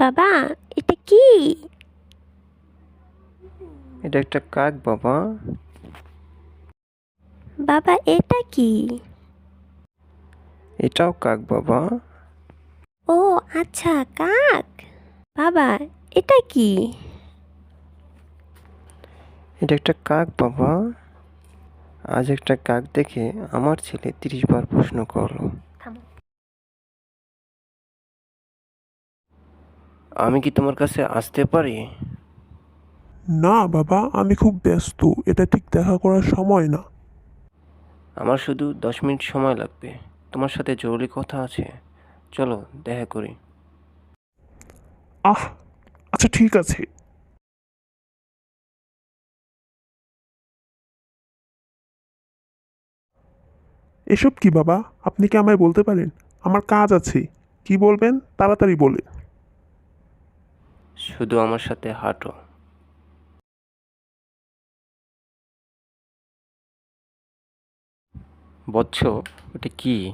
বাবা, এটা কি? এটা একটা কাক বাবা। বাবা, এটা কি? এটাও কাক বাবা। ও আচ্ছা, কাক। বাবা, এটা কি? এটা একটা কাক বাবা। আজ একটা কাক দেখে আমার ছেলে 30 বার প্রশ্ন করলো। থামো। আমি কি তোমার কাছে আসতে পারি? না বাবা, আমি খুব ব্যস্ত, এটা ঠিক দেখা করার সময় না। আমার শুধু 10 মিনিট সময় লাগবে। তোমার সাথে জরুরি কথা আছে। চলো দেখা করি। আহ, আচ্ছা ঠিক আছে। এসব কি বাবা? আপনি কি আমায় বলতে পারেন? আমার কাজ আছে। কি বলবেন তাড়াতাড়ি বলে। শুধু আমার সাথে হাঁটো। বৎস, ওটা কি?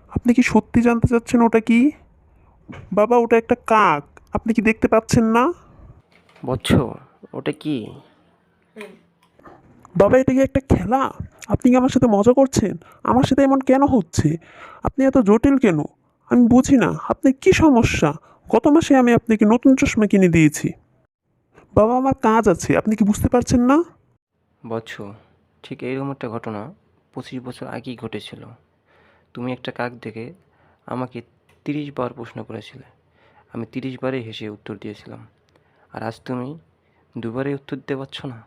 আপনি কি সত্যি জানতে চাচ্ছেন ওটা কি? বাবা, ওটা একটা কাক। আপনি কি দেখতে পাচ্ছেন না? বৎস, ওটা কি? বাবা, এটা কি একটা খেলা? আপনি কি আমার সাথে মজা করছেন? আমার সাথে এমন কেন হচ্ছে? আপনি এত জটিল কেন? আমি বুঝি না আপনার কি সমস্যা। গত মাসে আমি আপনাকে নতুন চশমা কিনে দিয়েছি। বাবা, আমার কাজ আছে, আপনি কি বুঝতে পারছেন না? বৎস, ঠিক এইরকম একটা ঘটনা 25 বছর আগেই ঘটেছিল। তুমি একটা কাক দেখে আমাকে 30 বার প্রশ্ন করেছিলে। আমি 30 বারই হেসে উত্তর দিয়েছিলাম। আর আজ তুমি দুবারই উত্তর দিতে পারছো না।